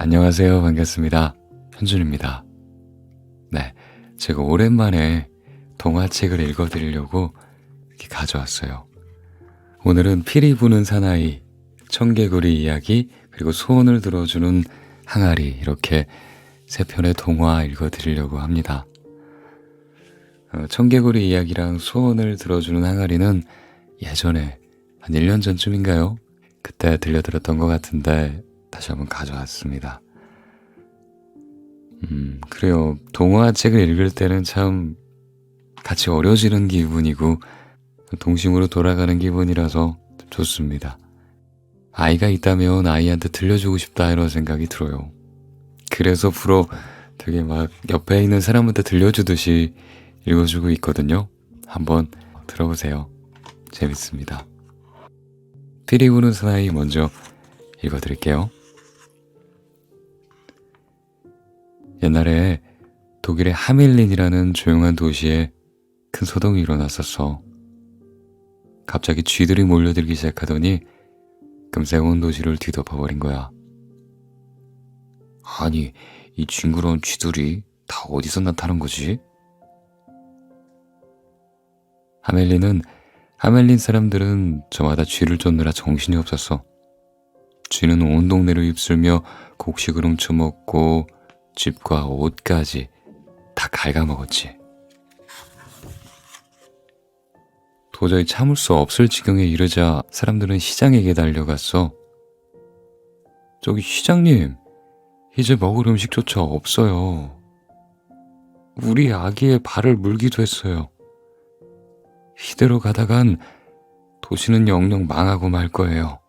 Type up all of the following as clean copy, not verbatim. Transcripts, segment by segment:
안녕하세요. 반갑습니다. 현준입니다. 네, 제가 오랜만에 동화책을 읽어드리려고 이렇게 가져왔어요. 오늘은 피리 부는 사나이, 청개구리 이야기, 그리고 소원을 들어주는 항아리 이렇게 세 편의 동화 읽어드리려고 합니다. 청개구리 이야기랑 소원을 들어주는 항아리는 예전에 한 1년 전쯤인가요? 그때 들려드렸던 것 같은데 다시 한번 가져왔습니다. 그래요. 동화책을 읽을 때는 참 같이 어려지는 기분이고 동심으로 돌아가는 기분이라서 좋습니다. 아이가 있다면 아이한테 들려주고 싶다 이런 생각이 들어요. 그래서 프로 되게 막 옆에 있는 사람한테 들려주듯이 읽어주고 있거든요. 한번 들어보세요. 재밌습니다. 피리 부는 사나이 먼저 읽어드릴게요. 옛날에 독일의 하멜린이라는 조용한 도시에 큰 소동이 일어났었어. 갑자기 쥐들이 몰려들기 시작하더니 금세 온 도시를 뒤덮어버린 거야. 아니, 이 징그러운 쥐들이 다 어디서 나타난 거지? 하멜린 사람들은 저마다 쥐를 쫓느라 정신이 없었어. 쥐는 온 동네를 휩쓸며 곡식을 훔쳐먹고 집과 옷까지 다 갉아먹었지. 도저히 참을 수 없을 지경에 이르자 사람들은 시장에게 달려갔어. 저기 시장님, 이제 먹을 음식조차 없어요. 우리 아기의 발을 물기도 했어요. 이대로 가다간 도시는 영영 망하고 말 거예요.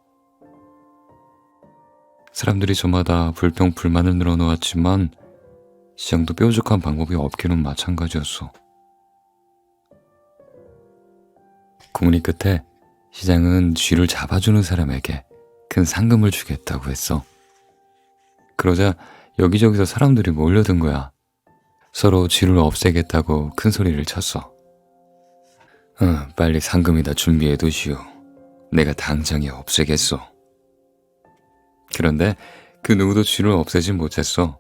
사람들이 저마다 불평불만을 늘어놓았지만 시장도 뾰족한 방법이 없기는 마찬가지였어. 국리 끝에 시장은 쥐를 잡아주는 사람에게 큰 상금을 주겠다고 했어. 그러자 여기저기서 사람들이 몰려든 거야. 서로 쥐를 없애겠다고 큰 소리를 쳤어. 빨리 상금이다 준비해 두시오. 내가 당장에 없애겠소. 그런데 그 누구도 쥐를 없애진 못했어.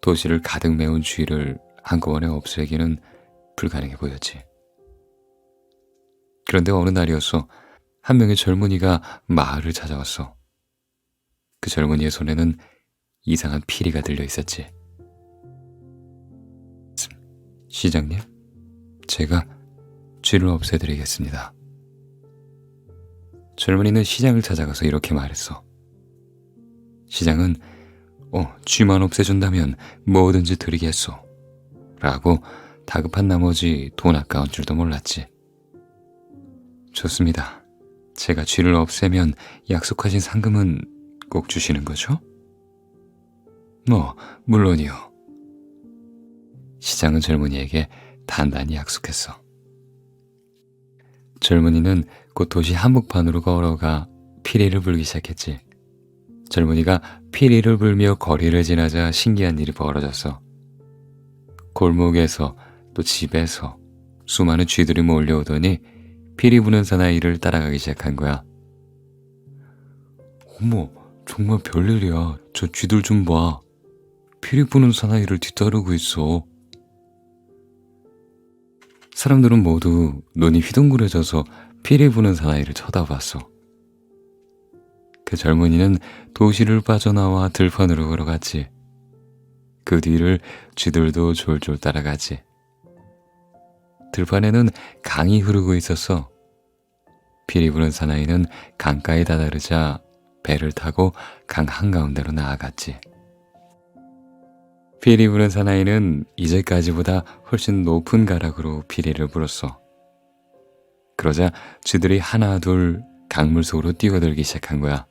도시를 가득 메운 쥐를 한꺼번에 없애기는 불가능해 보였지. 그런데 어느 날이었어. 한 명의 젊은이가 마을을 찾아왔어. 그 젊은이의 손에는 이상한 피리가 들려 있었지. 시장님, 제가 쥐를 없애드리겠습니다. 젊은이는 시장을 찾아가서 이렇게 말했어. 시장은 쥐만 없애준다면 뭐든지 드리겠소 라고 다급한 나머지 돈 아까운 줄도 몰랐지. 좋습니다. 제가 쥐를 없애면 약속하신 상금은 꼭 주시는 거죠? 물론이요. 시장은 젊은이에게 단단히 약속했어. 젊은이는 곧 도시 한복판으로 걸어가 피리를 불기 시작했지. 젊은이가 피리를 불며 거리를 지나자 신기한 일이 벌어졌어. 골목에서 또 집에서 수많은 쥐들이 몰려오더니 피리 부는 사나이를 따라가기 시작한 거야. 어머, 정말 별일이야. 저 쥐들 좀 봐. 피리 부는 사나이를 뒤따르고 있어. 사람들은 모두 눈이 휘둥그레져서 피리 부는 사나이를 쳐다봤어. 그 젊은이는 도시를 빠져나와 들판으로 걸어갔지. 그 뒤를 쥐들도 졸졸 따라가지. 들판에는 강이 흐르고 있었어. 피리 부는 사나이는 강가에 다다르자 배를 타고 강 한가운데로 나아갔지. 피리 부는 사나이는 이제까지보다 훨씬 높은 가락으로 피리를 불었어. 그러자 쥐들이 하나 둘 강물 속으로 뛰어들기 시작한 거야.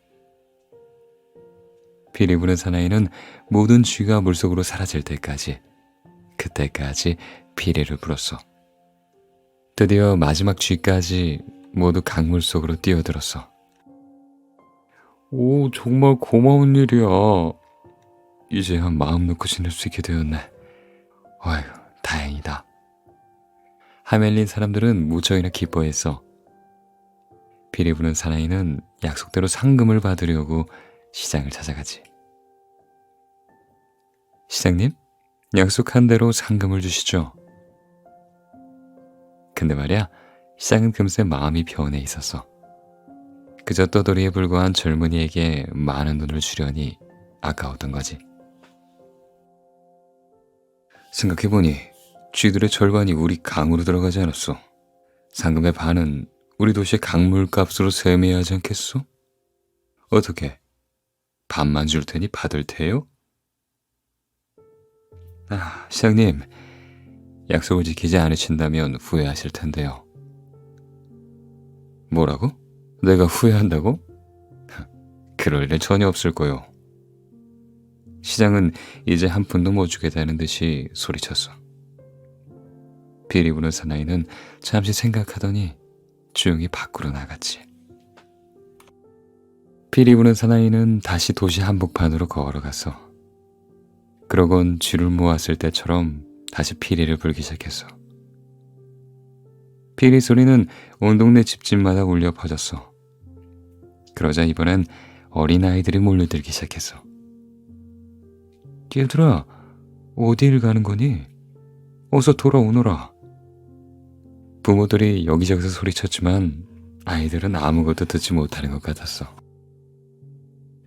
피리 부는 사나이는 모든 쥐가 물속으로 사라질 때까지, 그때까지 피리를 불었어. 드디어 마지막 쥐까지 모두 강물 속으로 뛰어들었어. 오, 정말 고마운 일이야. 이제야 마음 놓고 지낼 수 있게 되었네. 어휴, 다행이다. 하멜린 사람들은 무척이나 기뻐했어. 피리 부는 사나이는 약속대로 상금을 받으려고 시장을 찾아가지. 시장님, 약속한 대로 상금을 주시죠. 근데 말이야, 시장은 금세 마음이 변해 있었어. 그저 떠돌이에 불과한 젊은이에게 많은 돈을 주려니 아까웠던 거지. 생각해보니 쥐들의 절반이 우리 강으로 들어가지 않았어. 상금의 반은 우리 도시의 강물값으로 세매야 하지 않겠소? 어떻게? 반만 줄 테니 받을 테요? 시장님, 약속을 지키지 않으신다면 후회하실 텐데요. 뭐라고? 내가 후회한다고? 그럴 일 전혀 없을 거요. 시장은 이제 한 푼도 못 주겠다는 듯이 소리쳤어. 비리 부는 사나이는 잠시 생각하더니 조용히 밖으로 나갔지. 비리 부는 사나이는 다시 도시 한복판으로 걸어갔어. 그러곤 쥐를 모았을 때처럼 다시 피리를 불기 시작했어. 피리 소리는 온 동네 집집마다 울려 퍼졌어. 그러자 이번엔 어린아이들이 몰려들기 시작했어. 얘들아, 어딜 가는 거니? 어서 돌아오너라. 부모들이 여기저기서 소리쳤지만 아이들은 아무것도 듣지 못하는 것 같았어.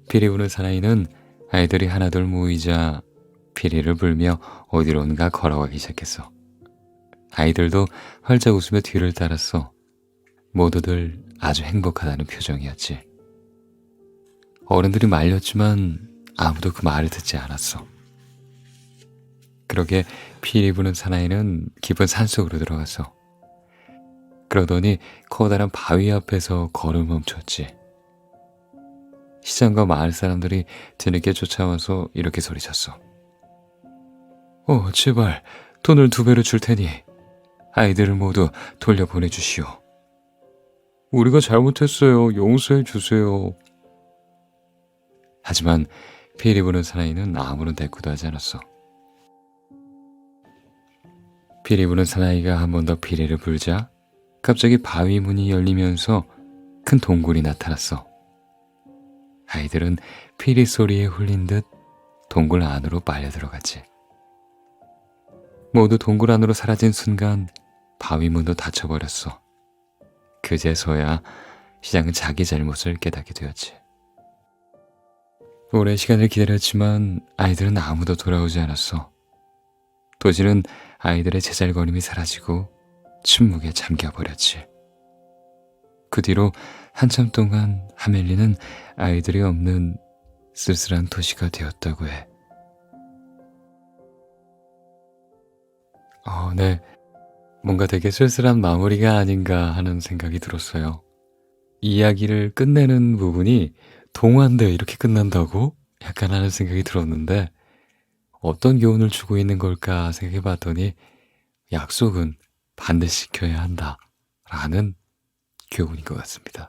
피리 부는 사나이는 아이들이 하나둘 모이자 피리를 불며 어디론가 걸어가기 시작했어. 아이들도 활짝 웃으며 뒤를 따랐어. 모두들 아주 행복하다는 표정이었지. 어른들이 말렸지만 아무도 그 말을 듣지 않았어. 그러게 피리 부는 사나이는 깊은 산속으로 들어갔어. 그러더니 커다란 바위 앞에서 걸음을 멈췄지. 시장과 마을 사람들이 뒤늦게 쫓아와서 이렇게 소리쳤어. 제발 돈을 2배로 줄 테니 아이들을 모두 돌려보내주시오. 우리가 잘못했어요. 용서해 주세요. 하지만 피리 부는 사나이는 아무런 대꾸도 하지 않았어. 피리 부는 사나이가 한 번 더 피리를 불자 갑자기 바위 문이 열리면서 큰 동굴이 나타났어. 아이들은 피리 소리에 홀린 듯 동굴 안으로 빨려 들어갔지. 모두 동굴 안으로 사라진 순간 바위 문도 닫혀버렸어. 그제서야 시장은 자기 잘못을 깨닫게 되었지. 오랜 시간을 기다렸지만 아이들은 아무도 돌아오지 않았어. 도시는 아이들의 제잘거림이 사라지고 침묵에 잠겨버렸지. 그 뒤로 한참 동안 하멜리는 아이들이 없는 쓸쓸한 도시가 되었다고 해. 네. 뭔가 되게 쓸쓸한 마무리가 아닌가 하는 생각이 들었어요. 이야기를 끝내는 부분이 동화인데 이렇게 끝난다고? 약간 하는 생각이 들었는데 어떤 교훈을 주고 있는 걸까 생각해 봤더니 약속은 반드시 지켜야 한다 라는 교훈인 것 같습니다.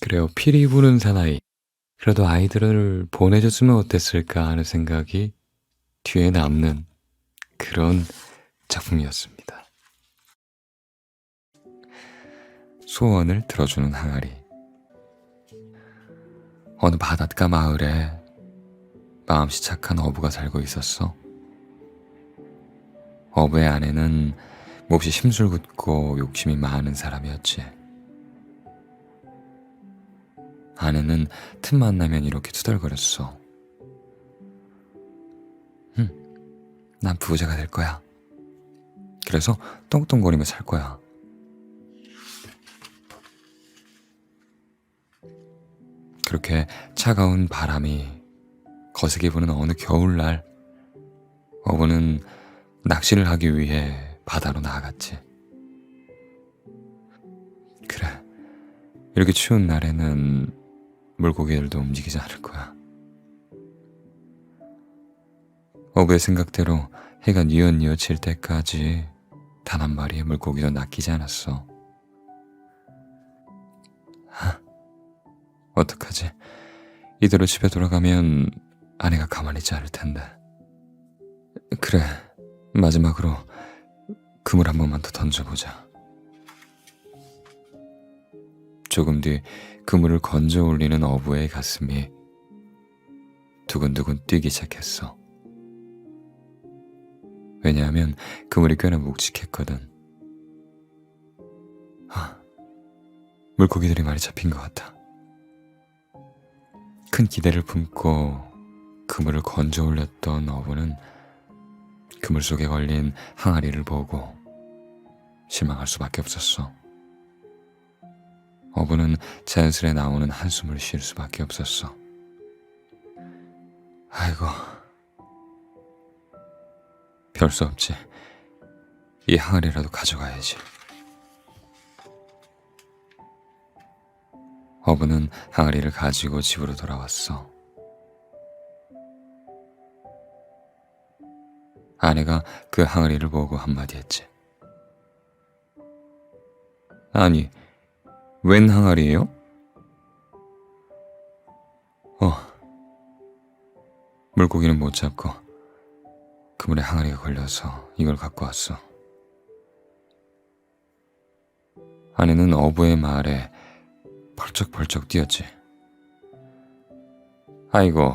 그래요. 피리 부는 사나이. 그래도 아이들을 보내줬으면 어땠을까 하는 생각이 뒤에 남는 그런 작품이었습니다. 소원을 들어주는 항아리. 어느 바닷가 마을에 마음씨 착한 어부가 살고 있었어. 어부의 아내는 몹시 심술궂고 욕심이 많은 사람이었지. 아내는 틈만 나면 이렇게 투덜거렸어. 난 부자가 될 거야. 그래서 똥똥거리며 살 거야. 그렇게 차가운 바람이 거세게 부는 어느 겨울날, 어부는 낚시를 하기 위해 바다로 나아갔지. 그래, 이렇게 추운 날에는 물고기들도 움직이지 않을 거야. 어부의 생각대로 해가 뉘엿뉘엿 질 때까지 단 한 마리의 물고기도 낚이지 않았어. 어떡하지? 이대로 집에 돌아가면 아내가 가만히 있지 않을 텐데. 그래, 마지막으로 그물 한 번만 더 던져보자. 조금 뒤 그물을 건져 올리는 어부의 가슴이 두근두근 뛰기 시작했어. 왜냐하면 그물이 꽤나 묵직했거든. 물고기들이 많이 잡힌 것 같아. 큰 기대를 품고 그물을 건져 올렸던 어부는 그물 속에 걸린 항아리를 보고 실망할 수밖에 없었어. 어부는 자연스레 나오는 한숨을 쉴 수밖에 없었어. 아이고, 별 수 없지. 이 항아리라도 가져가야지. 어부는 항아리를 가지고 집으로 돌아왔어. 아내가 그 항아리를 보고 한마디 했지. 아니, 웬 항아리예요? 물고기는 못 잡고 그물에 항아리가 걸려서 이걸 갖고 왔어. 아내는 어부의 말에 벌쩍벌쩍 뛰었지. 아이고,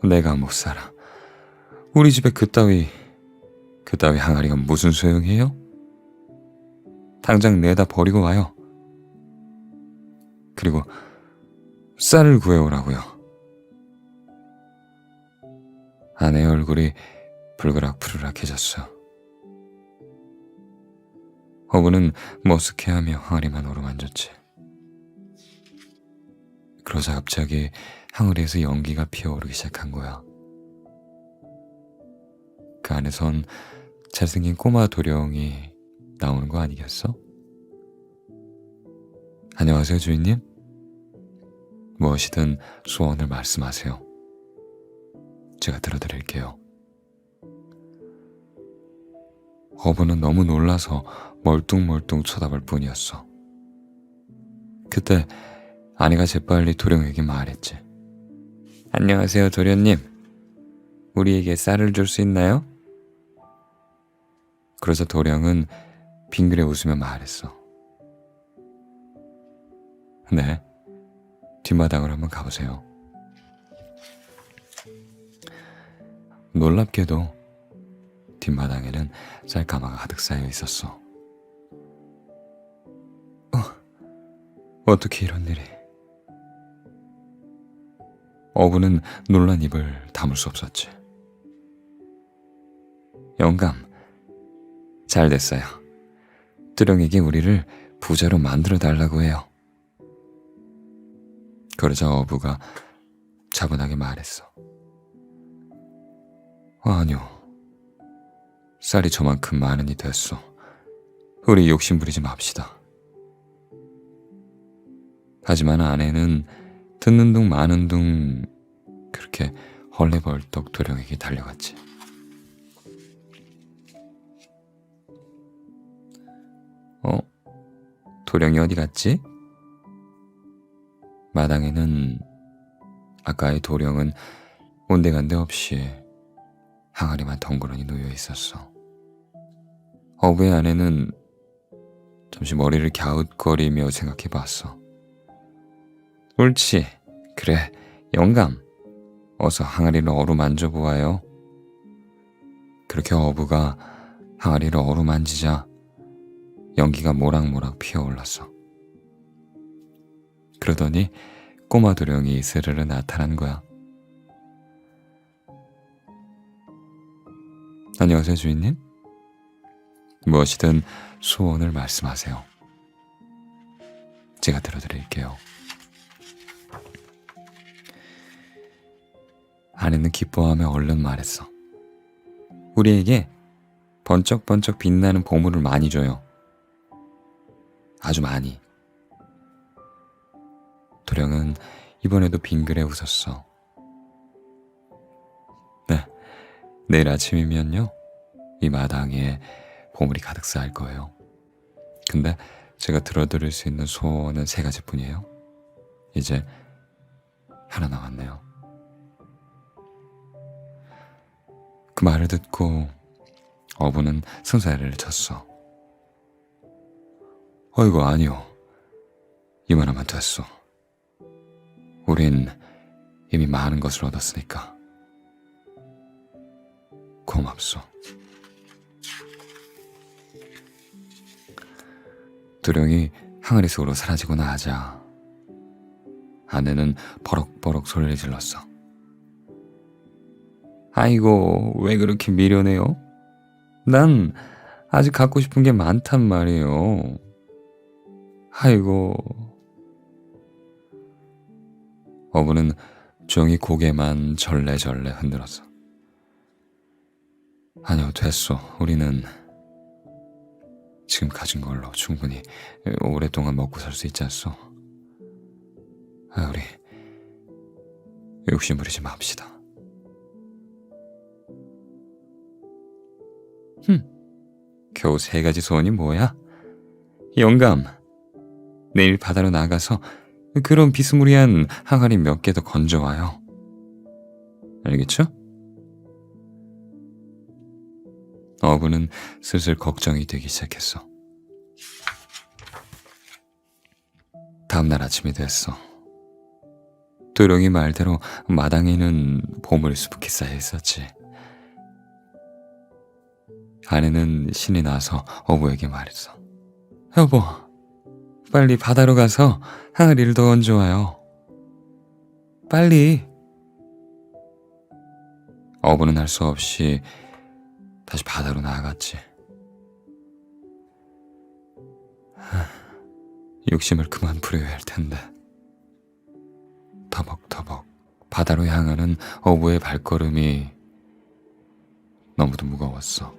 내가 못 살아. 우리 집에 그따위 항아리가 무슨 소용이에요? 당장 내다 버리고 와요. 그리고 쌀을 구해오라고요. 아내의 얼굴이 불그락불그락해졌어. 어부는 머쓱해하며 항아리만 오르만졌지. 그러자 갑자기 항아리에서 연기가 피어오르기 시작한 거야. 그 안에선 잘생긴 꼬마 도령이 나오는 거 아니겠어? 안녕하세요, 주인님. 무엇이든 소원을 말씀하세요. 제가 들어드릴게요. 어부는 너무 놀라서 멀뚱멀뚱 쳐다볼 뿐이었어. 그때 아내가 재빨리 도령에게 말했지. 안녕하세요, 도련님. 우리에게 쌀을 줄 수 있나요? 그러자 도령은 빙그레 웃으며 말했어. 네, 뒷마당으로 한번 가보세요. 놀랍게도 뒷마당에는 쌀가마가 가득 쌓여 있었어. 어떻게 이런 일이? 어부는 놀란 입을 다물 수 없었지. 영감, 잘 됐어요. 두령에게 우리를 부자로 만들어 달라고 해요. 그러자 어부가 차분하게 말했어. 아니요. 쌀이 저만큼 많으니 됐어. 우리 욕심부리지 맙시다. 하지만 아내는 듣는 둥 마는 둥 그렇게 헐레벌떡 도령에게 달려갔지. 도령이 어디 갔지? 마당에는 아까의 도령은 온데간데 없이 항아리만 덩그러니 놓여 있었어. 어부의 아내는 잠시 머리를 갸웃거리며 생각해봤어. 옳지, 그래, 영감. 어서 항아리를 어루만져 보아요. 그렇게 어부가 항아리를 어루만지자 연기가 모락모락 피어올랐어. 그러더니 꼬마 도령이 스르르 나타난 거야. 안녕하세요, 주인님. 무엇이든 소원을 말씀하세요. 제가 들어드릴게요. 아내는 기뻐하며 얼른 말했어. 우리에게 번쩍번쩍 빛나는 보물을 많이 줘요. 아주 많이. 도령은 이번에도 빙그레 웃었어. 네, 내일 아침이면요, 이 마당에 보물이 가득 쌓일 거예요. 근데 제가 들어드릴 수 있는 소원은 3가지뿐이에요. 이제 하나 남았네요. 그 말을 듣고 어부는 손사래를 쳤어. 어이구, 아니요. 이만하면 됐어. 우린 이미 많은 것을 얻었으니까. 고맙소. 두령이 항아리 속으로 사라지고 나자 아내는 버럭버럭 소리를 질렀어. 아이고, 왜 그렇게 미련해요? 난 아직 갖고 싶은 게 많단 말이에요. 아이고. 어부는 조용히 고개만 절레절레 흔들었어. 아니요, 됐어. 우리는 지금 가진 걸로 충분히 오랫동안 먹고 살 수 있지 않소? 우리 욕심 부리지 맙시다. 겨우 3가지 소원이 뭐야? 영감, 내일 바다로 나가서 그런 비스무리한 항아리 몇 개 더 건져와요. 알겠죠? 어부는 슬슬 걱정이 되기 시작했어. 다음날 아침이 됐어. 도령이 말대로 마당에는 보물 수북히 쌓여 있었지. 아내는 신이 나서 어부에게 말했어. 여보, 빨리 바다로 가서 항아리를 더 건져와요. 빨리. 어부는 할 수 없이 다시 바다로 나아갔지. 욕심을 그만 부려야 할 텐데. 터벅터벅 바다로 향하는 어부의 발걸음이 너무도 무거웠어.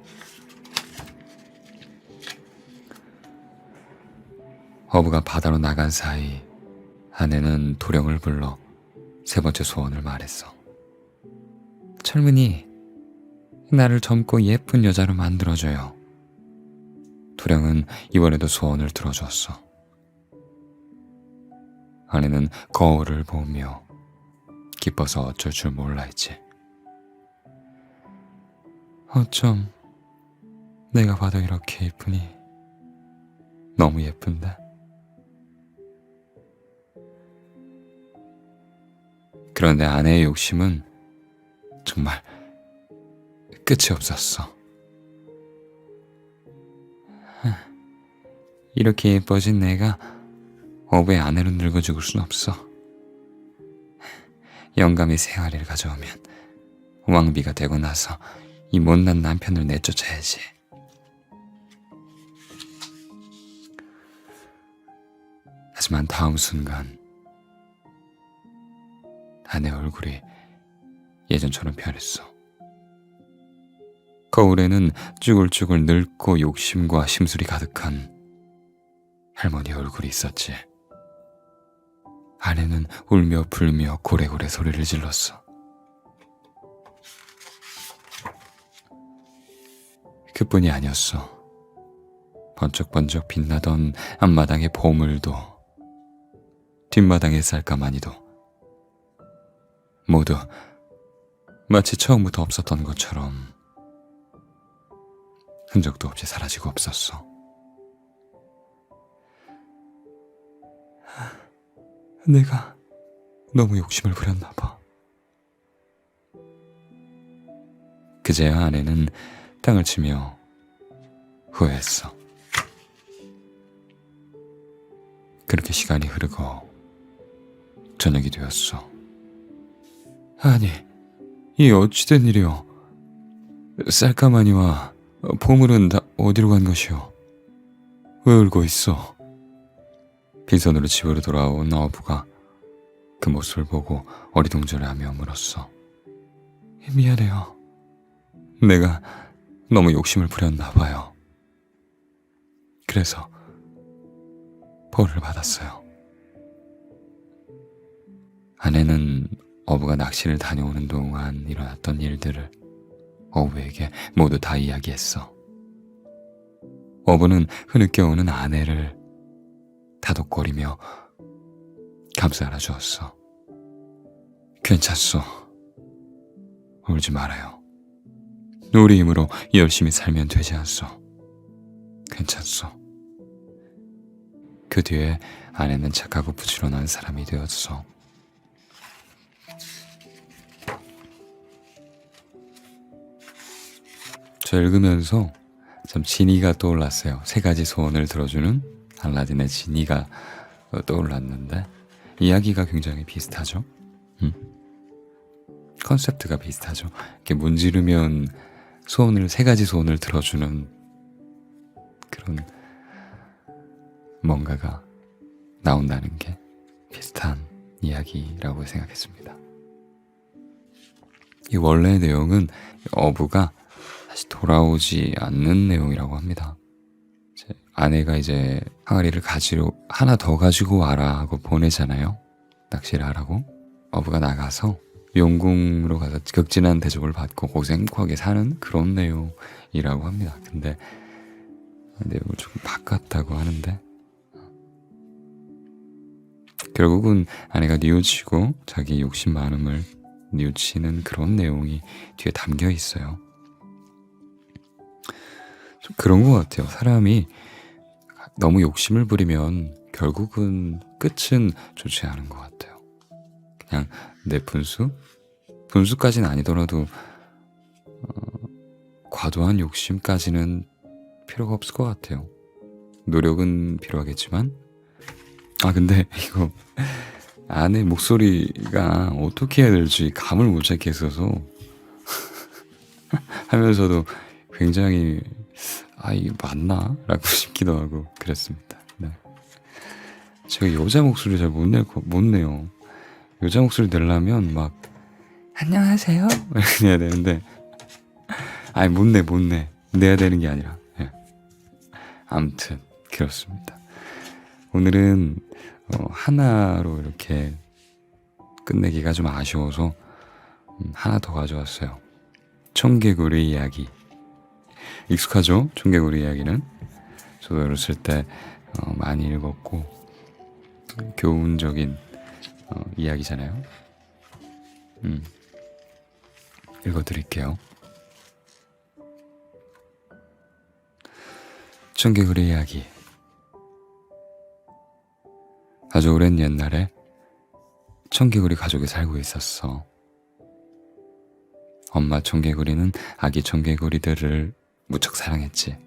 어부가 바다로 나간 사이 아내는 도령을 불러 3번째 소원을 말했어. 젊은이, 나를 젊고 예쁜 여자로 만들어줘요. 도령은 이번에도 소원을 들어주었어. 아내는 거울을 보며 기뻐서 어쩔 줄 몰라 했지. 어쩜 내가 봐도 이렇게 예쁘니? 너무 예쁜데? 그런데 아내의 욕심은 정말 끝이 없었어. 이렇게 예뻐진 내가 어부의 아내로 늙어 죽을 순 없어. 영감이 생아리를 가져오면 왕비가 되고 나서 이 못난 남편을 내쫓아야지. 하지만 다음 순간 아내 얼굴이 예전처럼 변했어. 거울에는 쭈글쭈글 늙고 욕심과 심술이 가득한 할머니 얼굴이 있었지. 아내는 울며 불며 고래고래 소리를 질렀어. 그뿐이 아니었어. 번쩍번쩍 빛나던 앞마당의 보물도 뒷마당의 쌀가마니도 모두 마치 처음부터 없었던 것처럼 흔적도 없이 사라지고 없었어. 내가 너무 욕심을 부렸나 봐. 그제야 아내는 땅을 치며 후회했어. 그렇게 시간이 흐르고 저녁이 되었어. 아니, 이 어찌된 일이오? 쌀가마니와 보물은 다 어디로 간 것이오? 왜 울고 있어? 빈손으로 집으로 돌아온 어부가 그 모습을 보고 어리둥절하며 물었어. 미안해요. 내가 너무 욕심을 부렸나 봐요. 그래서 벌을 받았어요. 아내는 어부가 낚시를 다녀오는 동안 일어났던 일들을 어부에게 모두 다 이야기했어. 어부는 흐느껴 오는 아내를 다독거리며 감싸 안아주었어. 괜찮소. 울지 말아요. 우리 힘으로 열심히 살면 되지 않소. 괜찮소. 그 뒤에 아내는 착하고 부지런한 사람이 되었어. 저 읽으면서 참 진이가 떠올랐어요. 3가지 소원을 들어주는 알라딘의 지니가 떠올랐는데 이야기가 굉장히 비슷하죠. 음? 컨셉트가 비슷하죠. 이렇게 문지르면 세 가지 소원을 들어주는 그런 뭔가가 나온다는 게 비슷한 이야기라고 생각했습니다. 이 원래의 내용은 어부가 다시 돌아오지 않는 내용이라고 합니다. 아내가 이제 항아리를 가지러 하나 더 가지고 와라 하고 보내잖아요. 낚시를 하라고. 어부가 나가서 용궁으로 가서 극진한 대접을 받고 고생하게 사는 그런 내용이라고 합니다. 근데 내용을 조금 바꿨다고 하는데 결국은 아내가 뉘우치고 자기 욕심 많음을 뉘우치는 그런 내용이 뒤에 담겨 있어요. 좀 그런 것 같아요. 사람이 너무 욕심을 부리면 결국은 끝은 좋지 않은 것 같아요. 그냥 내 분수까지는 아니더라도 과도한 욕심까지는 필요가 없을 것 같아요. 노력은 필요하겠지만 근데 이거 아내 목소리가 어떻게 해야 될지 감을 못 잡겠어서 하면서도 굉장히 이거 맞나? 라고 싶기도 하고 그랬습니다. 네. 제가 여자 목소리 잘 못 내요. 여자 목소리 내려면 막 안녕하세요? 이렇게 해야 되는데 못 내. 내야 되는 게 아니라 아무튼 그렇습니다. 오늘은 하나로 이렇게 끝내기가 좀 아쉬워서 하나 더 가져왔어요. 청개구리 이야기. 익숙하죠? 청개구리 이야기는. 저도 어렸을 때 많이 읽었고 교훈적인 이야기잖아요. 읽어드릴게요. 청개구리 이야기. 아주 오랜 옛날에 청개구리 가족이 살고 있었어. 엄마 청개구리는 아기 청개구리들을 무척 사랑했지.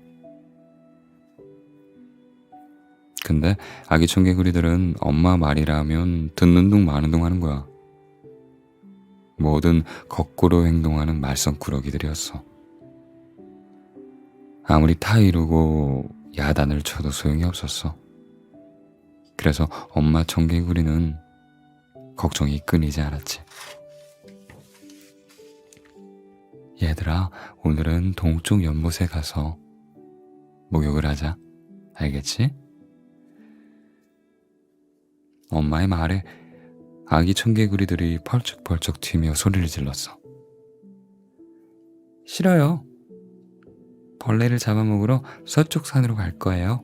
근데 아기 청개구리들은 엄마 말이라면 듣는 둥 마는 둥 하는 거야. 뭐든 거꾸로 행동하는 말썽꾸러기들이었어. 아무리 타이르고 야단을 쳐도 소용이 없었어. 그래서 엄마 청개구리는 걱정이 끊이지 않았지. 얘들아, 오늘은 동쪽 연못에 가서 목욕을 하자. 알겠지? 엄마의 말에 아기 청개구리들이 펄쩍펄쩍 튀며 소리를 질렀어. 싫어요. 벌레를 잡아먹으러 서쪽 산으로 갈 거예요.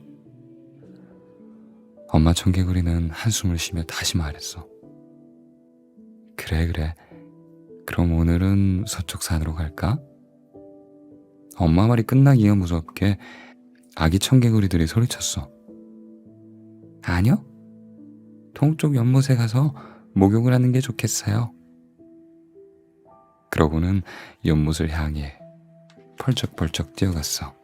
엄마 청개구리는 한숨을 쉬며 다시 말했어. 그래. 그럼 오늘은 서쪽 산으로 갈까? 엄마 말이 끝나기가 무섭게 아기 청개구리들이 소리쳤어. 아니요. 동쪽 연못에 가서 목욕을 하는 게 좋겠어요. 그러고는 연못을 향해 펄쩍펄쩍 뛰어갔어.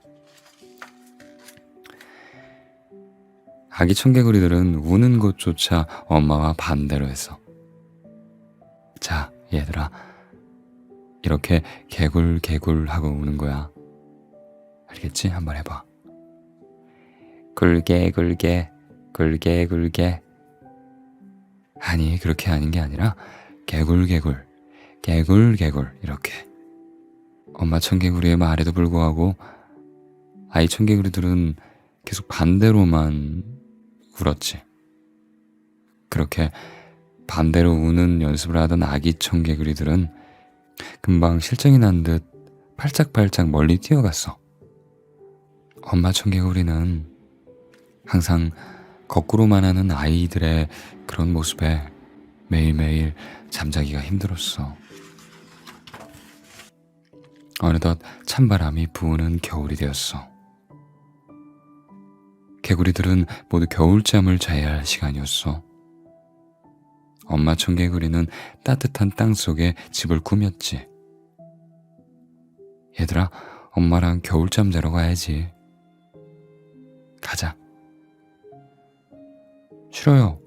아기 청개구리들은 우는 곳조차 엄마와 반대로 했어. 자, 얘들아. 이렇게 개굴개굴 하고 우는 거야. 알겠지? 한번 해봐. 굴게 아니, 그렇게 하는 게 아니라 개굴개굴 이렇게. 엄마 청개구리의 말에도 불구하고 아이 청개구리들은 계속 반대로만 울었지. 그렇게 반대로 우는 연습을 하던 아기 청개구리들은 금방 실증이 난 듯 팔짝팔짝 멀리 뛰어갔어. 엄마 청개구리는 항상 거꾸로만 하는 아이들의 그런 모습에 매일매일 잠자기가 힘들었어. 어느덧 찬바람이 부는 겨울이 되었어. 개구리들은 모두 겨울잠을 자야 할 시간이었어. 엄마 청개구리는 따뜻한 땅 속에 집을 꾸몄지. 얘들아, 엄마랑 겨울잠 자러 가야지. 가자. 싫어요.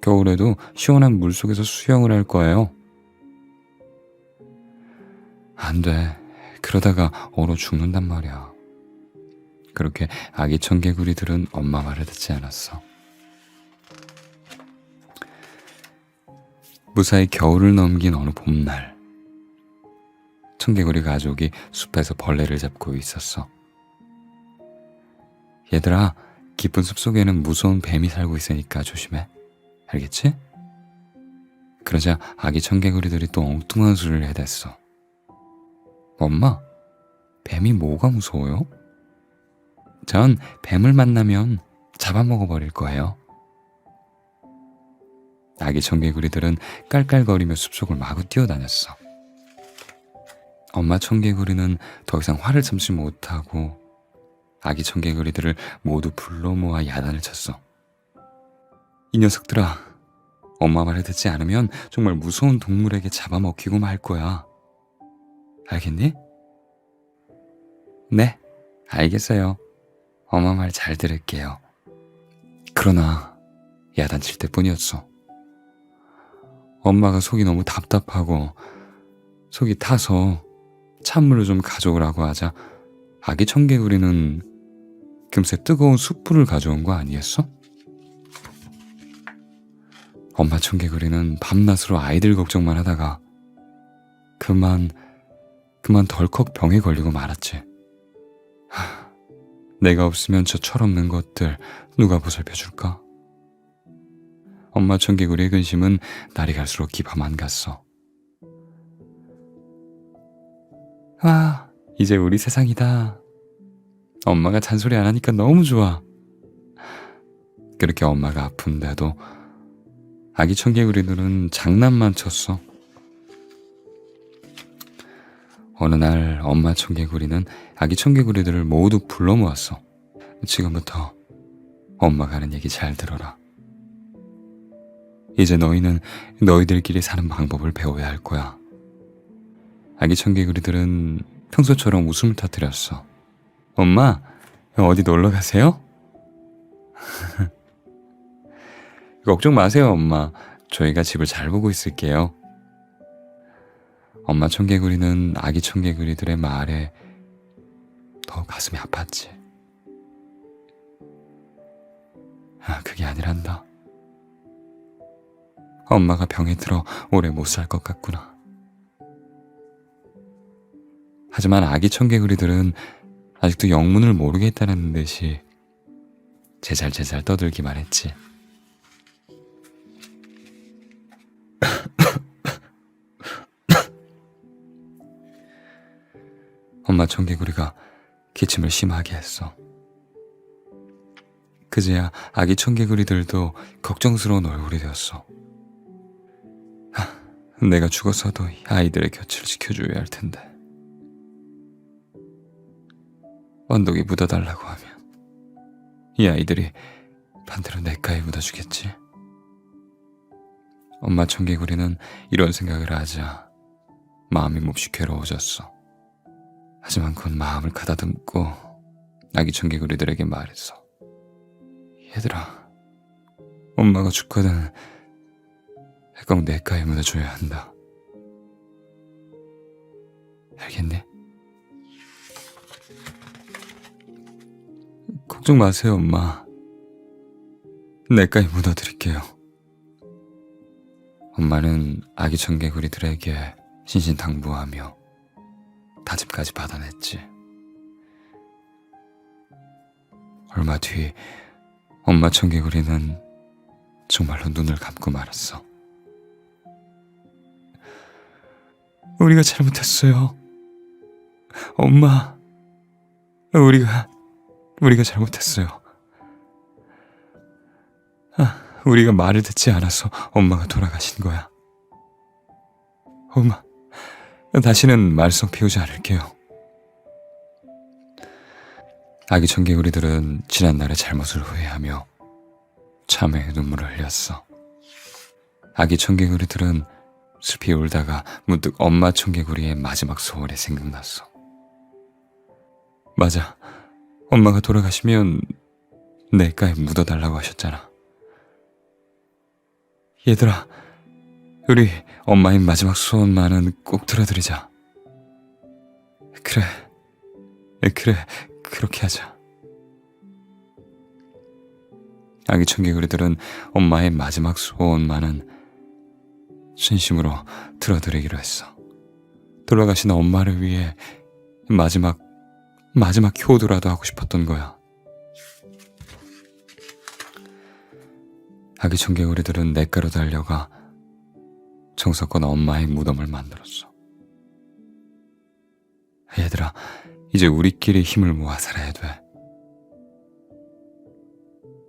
겨울에도 시원한 물속에서 수영을 할 거예요. 안 돼. 그러다가 얼어 죽는단 말이야. 그렇게 아기 청개구리들은 엄마 말을 듣지 않았어. 무사히 겨울을 넘긴 어느 봄날, 청개구리 가족이 숲에서 벌레를 잡고 있었어. 얘들아, 깊은 숲속에는 무서운 뱀이 살고 있으니까 조심해. 알겠지? 그러자 아기 청개구리들이 또 엉뚱한 소리를 해댔어. 엄마, 뱀이 뭐가 무서워요? 전 뱀을 만나면 잡아먹어버릴 거예요. 아기 청개구리들은 깔깔거리며 숲속을 마구 뛰어다녔어. 엄마 청개구리는 더 이상 화를 참지 못하고 아기 청개구리들을 모두 불러 모아 야단을 쳤어. 이 녀석들아, 엄마 말을 듣지 않으면 정말 무서운 동물에게 잡아먹히고 말 거야. 알겠니? 네, 알겠어요. 엄마 말 잘 들을게요. 그러나 야단칠 때뿐이었어. 엄마가 속이 너무 답답하고 속이 타서 찬물을 좀 가져오라고 하자 아기 청개구리는 금세 뜨거운 숯불을 가져온 거 아니었어? 엄마 청개구리는 밤낮으로 아이들 걱정만 하다가 그만 덜컥 병에 걸리고 말았지. 내가 없으면 저 철없는 것들 누가 보살펴줄까? 엄마 청개구리의 근심은 날이 갈수록 깊어만 갔어. 와, 이제 우리 세상이다. 엄마가 잔소리 안 하니까 너무 좋아. 그렇게 엄마가 아픈데도 아기 청개구리들은 장난만 쳤어. 어느 날 엄마 청개구리는 아기 청개구리들을 모두 불러 모았어. 지금부터 엄마가 하는 얘기 잘 들어라. 이제 너희는 너희들끼리 사는 방법을 배워야 할 거야. 아기 청개구리들은 평소처럼 웃음을 터뜨렸어. 엄마, 어디 놀러 가세요? 걱정 마세요, 엄마. 저희가 집을 잘 보고 있을게요. 엄마 청개구리는 아기 청개구리들의 말에 더 가슴이 아팠지. 그게 아니란다. 엄마가 병에 들어 오래 못 살 것 같구나. 하지만 아기 청개구리들은 아직도 영문을 모르겠다는 듯이 제잘제잘 떠들기만 했지. 엄마 청개구리가 기침을 심하게 했어. 그제야 아기 청개구리들도 걱정스러운 얼굴이 되었어. 내가 죽어서도 이 아이들의 곁을 지켜줘야 할 텐데. 언덕에 묻어달라고 하면 이 아이들이 반대로 냇가에 묻어주겠지. 엄마 청개구리는 이런 생각을 하자 마음이 몹시 괴로워졌어. 하지만 그건 마음을 가다듬고 아기 청개구리들에게 말했어. 얘들아, 엄마가 죽거든 꼭 냇가에 묻어줘야 한다. 알겠니? 걱정 마세요, 엄마. 냇가에 묻어드릴게요. 엄마는 아기 청개구리들에게 신신당부하며 다짐까지 받아냈지. 얼마 뒤 엄마 청개구리는 정말로 눈을 감고 말았어. 우리가 잘못했어요. 엄마, 우리가 잘못했어요. 우리가 말을 듣지 않아서 엄마가 돌아가신 거야. 엄마, 다시는 말썽 피우지 않을게요. 아기 청개구리들은 지난날의 잘못을 후회하며 참회의 눈물을 흘렸어. 아기 청개구리들은 슬피 울다가 문득 엄마 청개구리의 마지막 소원이 생각났어. 맞아, 엄마가 돌아가시면 냇가에 묻어달라고 하셨잖아. 얘들아, 우리 엄마의 마지막 소원만은 꼭 들어드리자. 그래, 그래, 그렇게 하자. 아기 청개구리들은 엄마의 마지막 소원만은 진심으로 들어드리기로 했어. 돌아가신 엄마를 위해 마지막 효도라도 하고 싶었던 거야. 아기 청개구리들은 냇가로 달려가 정석권 엄마의 무덤을 만들었어. 얘들아, 이제 우리끼리 힘을 모아 살아야 돼.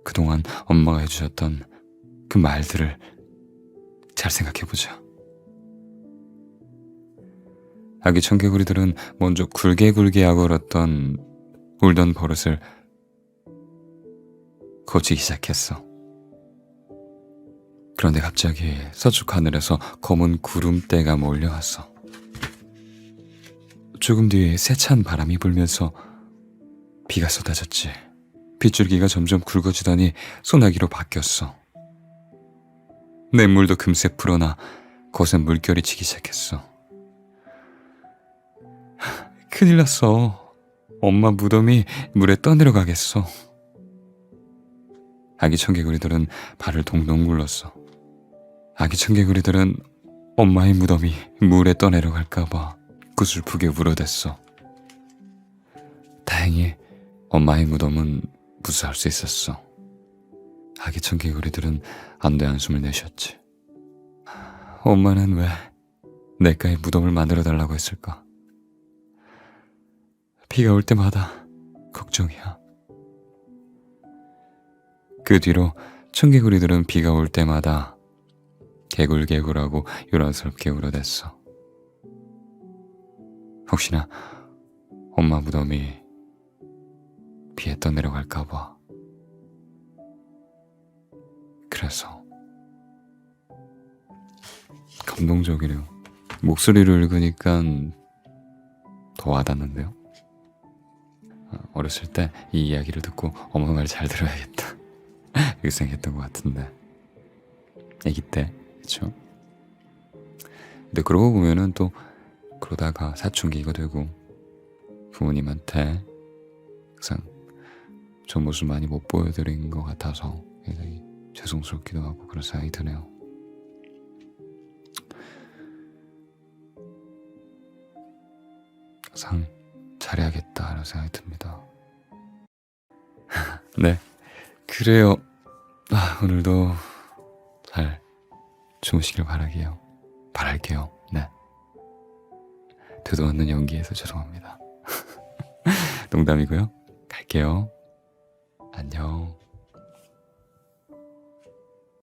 그동안 엄마가 해주셨던 그 말들을 잘 생각해보자. 아기 청개구리들은 먼저 굴게 하고 울던 버릇을 고치기 시작했어. 그런데 갑자기 서쪽 하늘에서 검은 구름대가 몰려왔어. 조금 뒤에 세찬 바람이 불면서 비가 쏟아졌지. 빗줄기가 점점 굵어지더니 소나기로 바뀌었어. 냇물도 금세 불어나 곳에 물결이 치기 시작했어. 큰일 났어. 엄마 무덤이 물에 떠내려가겠어. 아기 청개구리들은 발을 동동 굴렀어. 아기 청개구리들은 엄마의 무덤이 물에 떠내려갈까봐 구슬프게 울어댔어. 다행히 엄마의 무덤은 무사할 수 있었어. 아기 청개구리들은 안돼 한숨을 내쉬었지. 엄마는 왜 냇가에 무덤을 만들어달라고 했을까? 비가 올 때마다 걱정이야. 그 뒤로 청개구리들은 비가 올 때마다 개굴개굴하고 요란스럽게 울어댔어. 혹시나 엄마 무덤이 비에 떠내려갈까봐. 그래서 감동적이네요. 목소리를 읽으니까 더 와닿는데요. 어렸을 때 이 이야기를 듣고 엄마 말 잘 들어야겠다 이렇게 생각했던 것 같은데, 아기 때. 그쵸? 근데 그러고 보면은 또 그러다가 사춘기가 되고 부모님한테 항상 저 모습 많이 못 보여드린 것 같아서 굉장히 죄송스럽기도 하고 그런 생각이 드네요. 항상 잘해야겠다라는 생각이 듭니다. 네, 그래요. 오늘도 잘 주무시길 바랄게요. 네. 되도 않는 연기에서 죄송합니다. 농담이고요. 갈게요. 안녕.